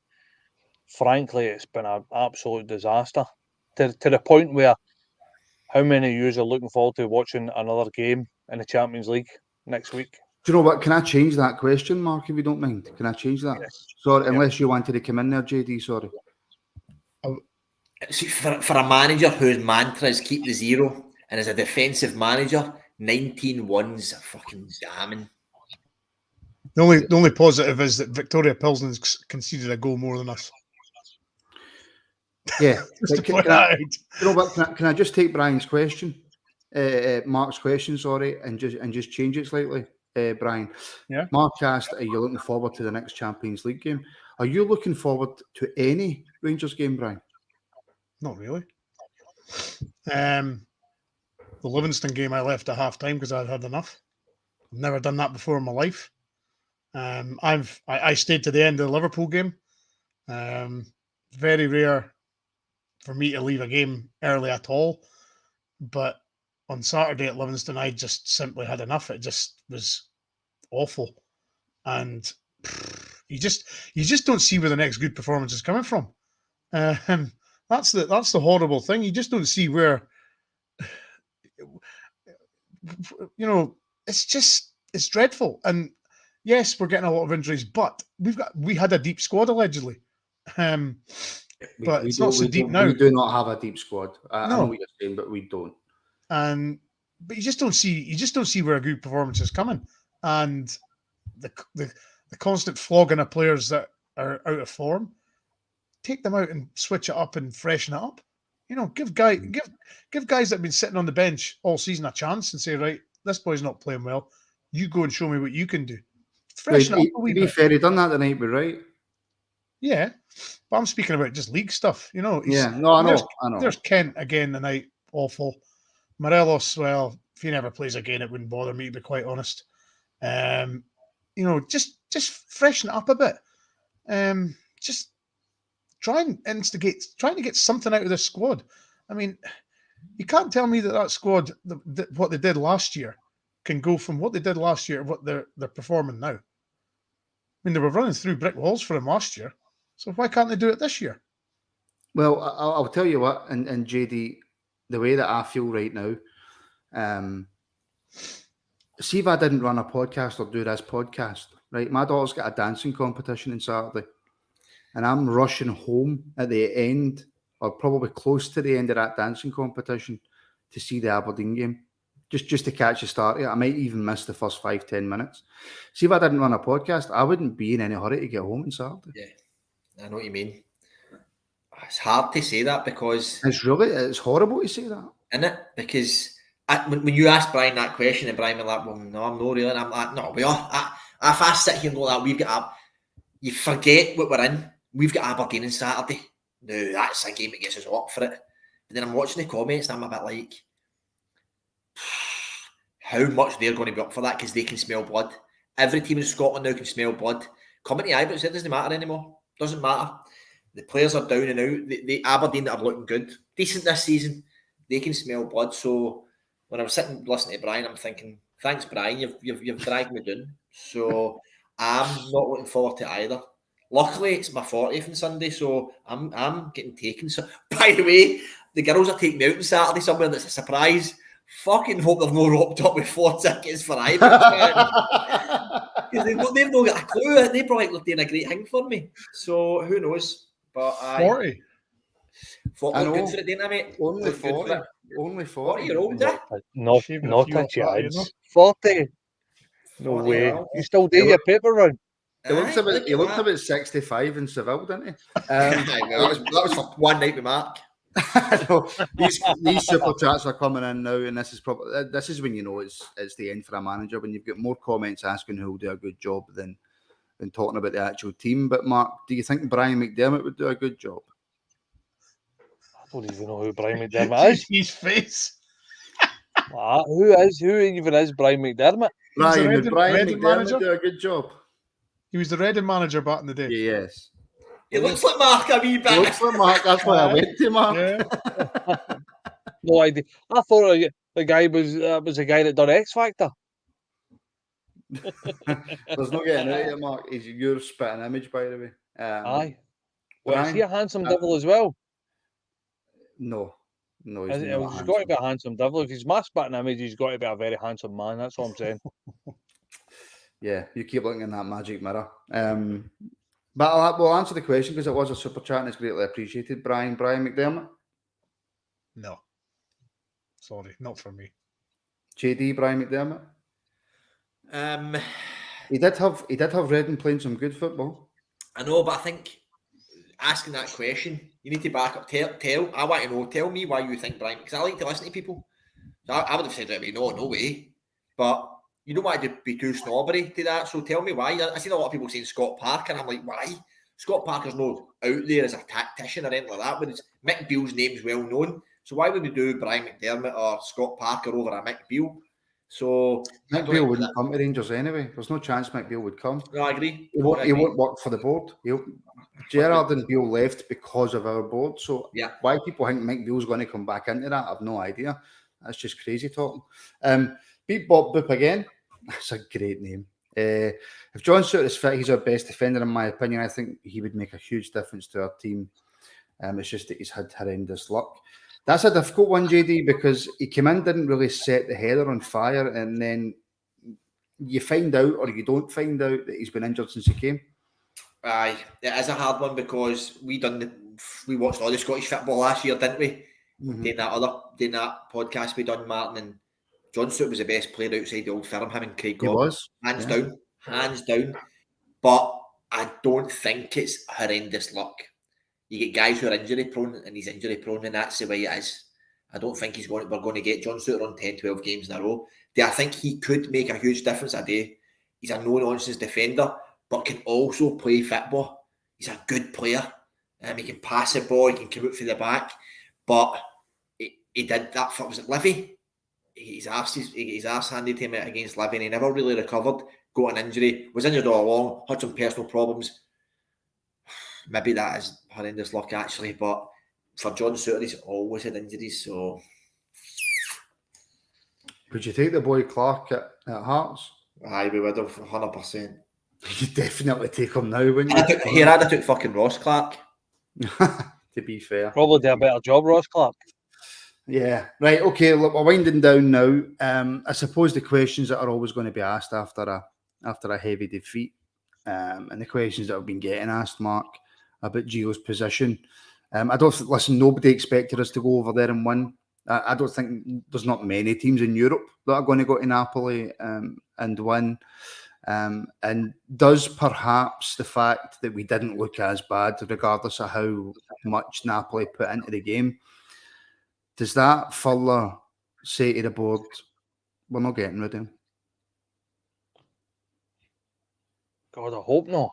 frankly, it's been an absolute disaster to the point where how many of you are looking forward to watching another game in the Champions League next week? Do you know what? Can I change that question, Mark, if you don't mind? Can I change that? Yes. Sorry, unless you wanted to come in there, JD, sorry. See, for a manager whose mantra is keep the zero, and as a defensive manager, 19-1's fucking damning. The only positive is that Victoria Pilsen's conceded a goal more than us. Yeah. Can I just take Brian's question, Mark's question, sorry, and just change it slightly, Brian? Yeah. Mark asked, are you looking forward to the next Champions League game? Are you looking forward to any Rangers game, Brian? Not really. The Livingston game I left at half time because I'd had enough. I've never done that before in my life. I stayed to the end of the Liverpool game. Very rare for me to leave a game early at all. But on Saturday at Livingston, I just simply had enough. It just was awful. And you just don't see where the next good performance is coming from. That's the horrible thing. You just don't see where, it's dreadful. And yes, we're getting a lot of injuries, but we had a deep squad allegedly. But it's not so deep now. We do not have a deep squad. I know what you're saying, but we don't. But you just don't see where a good performance is coming. And the constant flogging of players that are out of form. Take them out and switch it up and freshen it up. Give guys that have been sitting on the bench all season a chance and say, right, this boy's not playing well. You go and show me what you can do. Freshen it up a wee To be bit. fair, he done that the night, but right. Yeah, but I'm speaking about just league stuff. I know. There's Kent again tonight. Awful. Morelos, well, if he never plays again, it wouldn't bother me, to be quite honest. Just freshen it up a bit. Just trying to get something out of this squad. I mean, you can't tell me that squad, what they did last year, can go from what they did last year to what they're performing now. I mean, they were running through brick walls for them last year, so why can't they do it this year? Well, I'll tell you what, and JD, the way that I feel right now, see if I didn't run a podcast or do this podcast, right? My daughter's got a dancing competition on Saturday, and I'm rushing home at the end, or probably close to the end of that dancing competition, to see the Aberdeen game, just to catch the start of it. I might even miss the first 5-10 minutes. See, if I didn't run a podcast, I wouldn't be in any hurry to get home on Saturday. Yeah, I know what you mean. It's hard to say that because it's horrible to say that, isn't it? Because when you ask Brian that question, and Brian was like, "Well, no, I'm not really," and I'm like, "No, we are." If I sit here and go like, "We've got," you forget what we're in. We've got Aberdeen on Saturday. No, that's a game that gets us up for it. But then I'm watching the comments and I'm a bit like, how much they're going to be up for that because they can smell blood. Every team in Scotland now can smell blood. Coming to Ibrox, it doesn't matter anymore. Doesn't matter. The players are down and out. The Aberdeen that are looking good, decent this season, they can smell blood. So when I'm sitting listening to Brian, I'm thinking, thanks, Brian, you've dragged me down. So I'm not looking forward to either. Luckily, it's my 40th on Sunday, so I'm getting taken. So, by the way, the girls are taking me out on Saturday somewhere that's a surprise. Fucking hope they've not roped up with 4 tickets for Ibrox. Because they've not got a clue. They probably look doing a great thing for me. So, who knows? But 40. 40 look good for it, didn't I, mate? Only Look good 40. for it. Only 40. 40-year-old, eh? Not Shaving a not few a off that, you chance. know. 40. No 40, way. well. You still do your paper run. He looked Aye, about 65 in Seville, didn't he? that was for one night with Mark. No, these super chats are coming in now, and this is when you know it's the end for a manager, when you've got more comments asking who will do a good job than talking about the actual team. But Mark, do you think Brian McDermott would do a good job? I don't even know who Brian McDermott is. His face. Who even is Brian McDermott? Brian, would Brian Reading McDermott manager? do a good job? He was the Reading manager back in the day. Yes. It looks like Mark a wee bit. He looks like Mark, that's why I went to Mark. Yeah. No idea. I thought the guy was the guy that done X Factor. There's no getting out of it, Mark. He's your spitting image, by the way. Aye. Well, is Brian, he a handsome devil as well? No, he's not He's got to handsome. be a handsome devil. If he's my spitting image, he's got to be a very handsome man. That's what I'm saying. Yeah, you keep looking in that magic mirror. But we'll answer the question because it was a super chat and it's greatly appreciated. Brian McDermott? No. Sorry, not for me. JD, Brian McDermott? Um, He did have Reading playing some good football. I know, but I think asking that question, you need to back up. I want to know. Tell me why you think Brian, because I like to listen to people. So I would have said, no way. But you don't want to be too snobbery to that. So tell me why. I seen a lot of people saying Scott Parker, and I'm like, why? Scott Parker's not out there as a tactician or anything like that. But Mick Beale's name's well known. So why would we do Brian McDermott or Scott Parker over a Mick Beale? So Mick Beale wouldn't come to Rangers anyway. There's no chance Mick Beale would come. No, I agree. He won't work for the board. Gerrard and Beale left because of our board. So why people think Mick Beale's going to come back into that, I've no idea. That's just crazy talking. Beat Bob Boop again. That's a great name. If John Souttar is fit, he's our best defender in my opinion. I think he would make a huge difference to our team. It's just that he's had horrendous luck. That's a difficult one, JD, because he came in, didn't really set the header on fire, and then you find out or you don't find out that he's been injured since he came. Aye, it is a hard one because we watched all the Scottish football last year, didn't we? Mm-hmm. Doing that podcast we done, Martin, and John Souttar was the best player outside the old firm. Him and Craig Gordon, He was hands down. hands down. But I don't think it's horrendous luck. You get guys who are injury prone, and he's injury prone, and that's the way it is. I don't think we're going to get John Souttar on 10, 12 games in a row. I think he could make a huge difference a day. He's a no-nonsense defender, but can also play football. He's a good player. He can pass the ball, he can come out for the back. But he did that for, was it Livy? His arse handed him against Livy, and he never really recovered. Got an injury, was injured all along, had some personal problems. Maybe that is horrendous luck, actually, but for John Souttar, he's always had injuries, so... Would you take the boy Clark at Hearts? Aye, we would have, 100%. You'd definitely take him now, wouldn't you? I'd have took fucking Ross Clark. To be fair. Probably do a better job, Ross Clark. Yeah, right, okay, look, we're winding down now. I suppose the questions that are always going to be asked after a heavy defeat, and the questions that have been getting asked, Mark, about Gio's position. I don't think, listen, nobody expected us to go over there and win. I don't think there's not many teams in Europe that are going to go to Napoli and win. And does perhaps the fact that we didn't look as bad, regardless of how much Napoli put into the game, does that further say to the board, we're not getting rid of him? God, I hope not.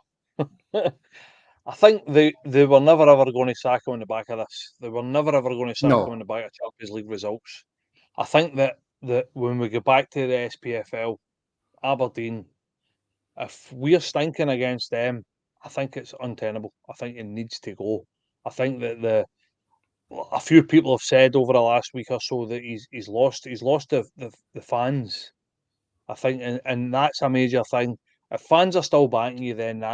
I think they were never ever going to sack him on the back of this. They were never ever going to sack him on the back of Champions League results. I think that when we go back to the SPFL, Aberdeen, if we're stinking against them, I think it's untenable. I think it needs to go. I think that a few people have said over the last week or so that he's lost the fans. I think, and that's a major thing. If fans are still backing you, then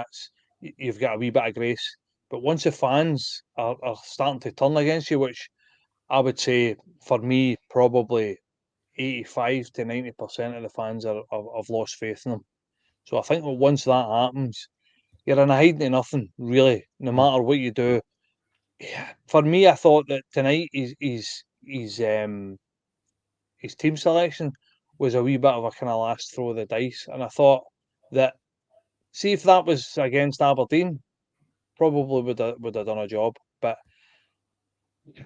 you've got a wee bit of grace. But once the fans are starting to turn against you, which I would say for me probably 85 to 90% of the fans have lost faith in them. So I think that once that happens, you're in a hiding to nothing, really, no matter what you do. Yeah, for me, I thought that tonight his team selection was a wee bit of a kind of last throw of the dice, and I thought that, see, if that was against Aberdeen, probably would have done a job. But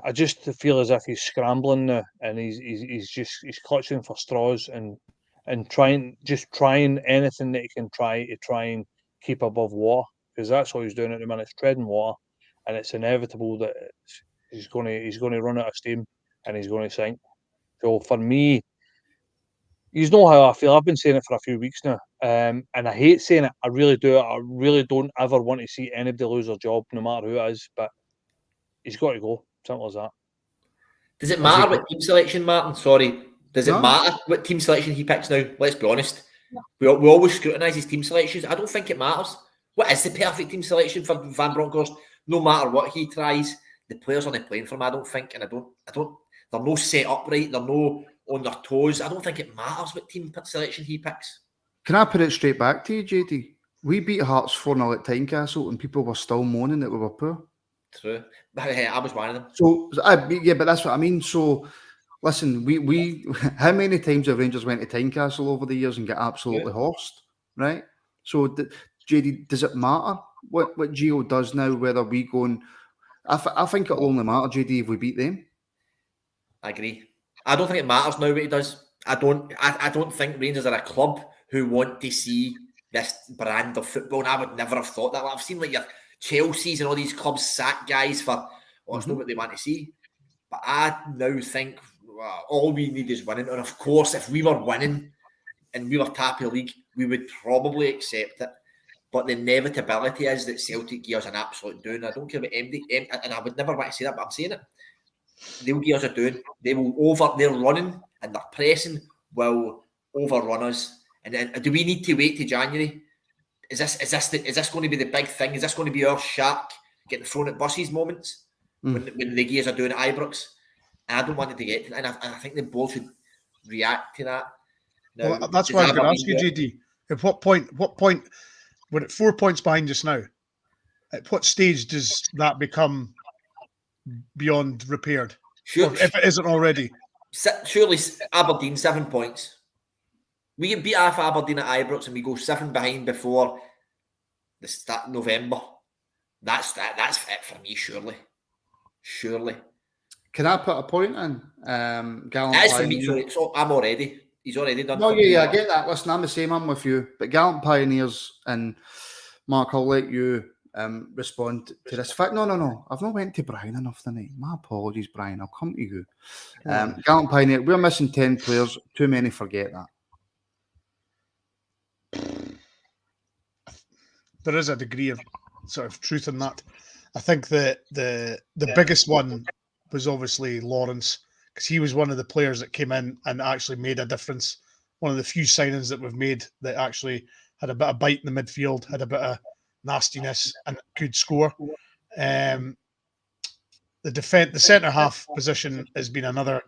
I just feel as if he's scrambling now, and he's clutching for straws and trying anything that he can try and keep above water, because that's all he's doing at the minute, treading water, and it's inevitable that he's going to run out of steam and he's going to sink. So for me, you know how I feel. I've been saying it for a few weeks now, and I hate saying it. I really do. I really don't ever want to see anybody lose their job, no matter who it is. But he's got to go. Simple as that. Does it matter what team selection, Martin? Sorry. Does it matter what team selection he picks now? Let's be honest. We always scrutinise his team selections. I don't think it matters. What is the perfect team selection for Van Bronckhorst? No matter what he tries, the players aren't playing for him, I don't think. And I don't. They're no set up right. They're no on their toes. I don't think it matters what team selection he picks. Can I put it straight back to you, JD? We beat Hearts 4-0 at Tynecastle and people were still moaning that we were poor. True. I was one of them. So, yeah, but that's what I mean. So, listen, we how many times have Rangers went to Tynecastle over the years and get absolutely horsed, right? So, JD, does it matter what Gio does now, whether we go and... I think it'll only matter, JD, if we beat them. I agree. I don't think it matters now what he does. I don't think Rangers are a club who want to see this brand of football, and I would never have thought that. I've seen like your Chelsea's and all these clubs sack guys for, it's not what they want to see. But I now think all we need is winning. And of course, if we were winning and we were top of the league, we would probably accept it. But the inevitability is that Celtic give us an absolute doing. I don't care about MD, and I would never want to say that, but I'm saying it. They'll give us a doing. They're running and their pressing will overrun us. And then, do we need to wait till January? Is this going to be the big thing? Is this going to be our shark getting thrown at buses moments when the gears are doing at Ibrox? And I don't want it to get to that. And I think the board should react to that. Now, well, that's why I'm going to ask you, JD. At what point, we're at 4 points behind just now. At what stage does that become beyond repaired? Sure, if it isn't already. Surely Aberdeen 7 points. We get beat off Aberdeen at Ibrox and we go 7 behind before the start of November. That's it for me, surely. Can I put a point in? Gallant That's for me, Pioneer. sorry. So I'm already. He's already done. No, for me. yeah, I get that. Listen, I'm the same. I'm with you. But Gallant Pioneers and Mark, I'll let you respond to this. In fact, no. I've not went to Brian enough tonight. My apologies, Brian. I'll come to you. Gallant Pioneer, we're missing 10 players. Too many forget that. There is a degree of sort of truth in that. I think that the biggest one was obviously Lawrence, because he was one of the players that came in and actually made a difference. One of the few signings that we've made that actually had a bit of bite in the midfield, had a bit of nastiness and could score. The centre half position has been another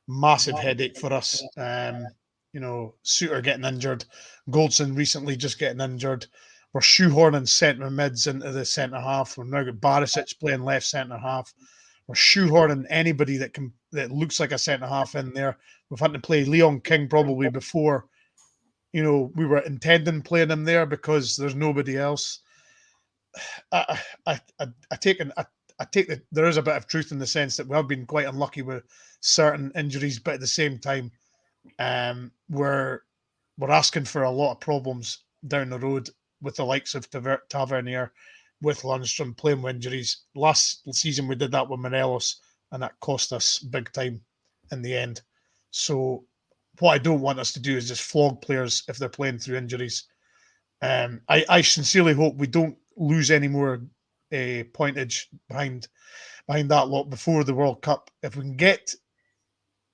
massive headache for us. Suter getting injured, Goldson recently just getting injured. We're shoehorning centre mids into the centre half. We've now got Barisic playing left centre half. We're shoehorning anybody that looks like a centre half in there. We've had to play Leon King probably before, we were intending playing him there because there's nobody else. I take that there is a bit of truth in the sense that we have been quite unlucky with certain injuries, but at the same time, we're asking for a lot of problems down the road with the likes of Tavernier, with Lundstrom playing with injuries. Last season we did that with Morelos, and that cost us big time in the end. So what I don't want us to do is just flog players if they're playing through injuries. I sincerely hope we don't lose any more pointage behind that lot before the World Cup. If we can get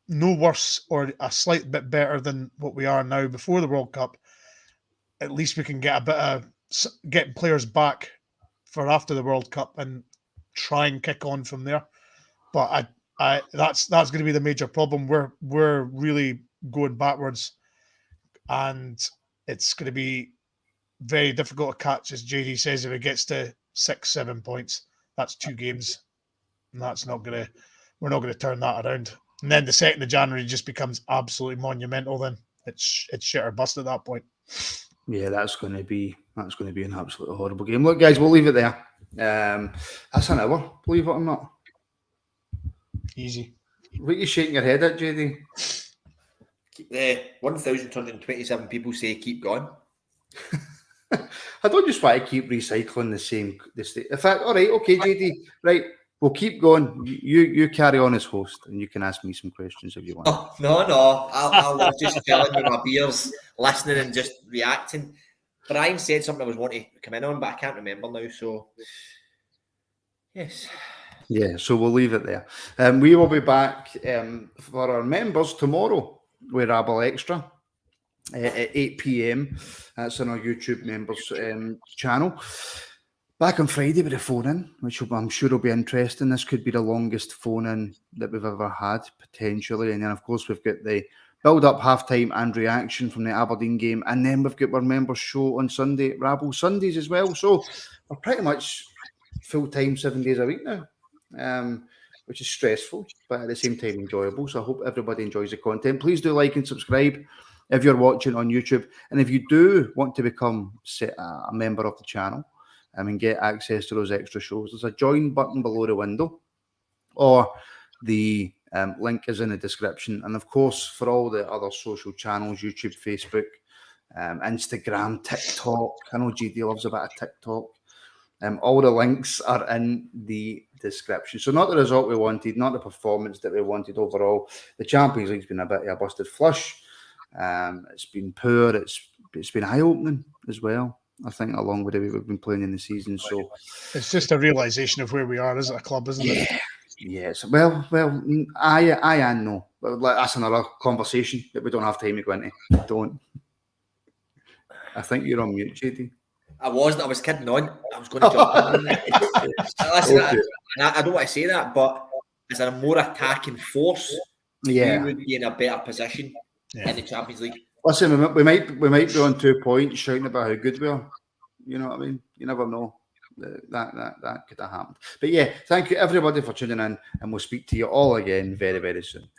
no worse or a slight bit better than what we are now before the World Cup, at least we can get a bit of getting players back for after the World Cup and try and kick on from there. But that's going to be the major problem. We're really going backwards, and it's going to be very difficult to catch, as JD says, if it gets to 6-7 points. That's 2 games, and we're not going to turn that around. And then the 2nd of January just becomes absolutely monumental. Then it's shit or bust at that point. Yeah, that's going to be an absolutely horrible game. Look, guys, we'll leave it there. That's an hour, believe it or not. Easy. What are you shaking your head at, JD? 1,227 people say keep going. I don't just want to keep recycling the same. In fact, all right, okay, JD, right, we'll keep going. You carry on as host, and you can ask me some questions if you want. Oh, no, I'll just telling you my beers, listening and just reacting. Brian said something I was wanting to come in on, but I can't remember now. So, yes. Yeah, so we'll leave it there. We will be back for our members tomorrow with Rabble Extra at 8 p.m. That's on our YouTube members channel. Back on Friday with a phone-in, which I'm sure will be interesting. This could be the longest phone-in that we've ever had, potentially. And then, of course, we've got the build-up half-time and reaction from the Aberdeen game. And then we've got our members show on Sunday, Rabble Sundays as well. So we're pretty much full-time 7 days a week now, which is stressful, but at the same time enjoyable. So I hope everybody enjoys the content. Please do like and subscribe if you're watching on YouTube. And if you do want to become a member of the channel, and get access to those extra shows, there's a join button below the window, or the link is in the description. And of course, for all the other social channels, YouTube, Facebook, Instagram, TikTok, I know GD loves a bit of TikTok, all the links are in the description. So not the result we wanted, not the performance that we wanted overall. The Champions League's been a bit of a busted flush. It's been poor. It's been eye-opening as well, I think, along with the way we've been playing in the season. So it's just a realisation of where we are as a club, isn't it? Yes. Well, I and no. But that's another conversation that we don't have time to go into. Don't. I think you're on mute, JD. I wasn't. I was kidding on. I was going to jump in. Listen, okay. I don't want to say that, but as a more attacking force, we would be in a better position in the Champions League. Listen, we might be on 2 points shouting about how good we are. You know what I mean? You never know. That could have happened. But yeah, thank you everybody for tuning in, and we'll speak to you all again very, very soon.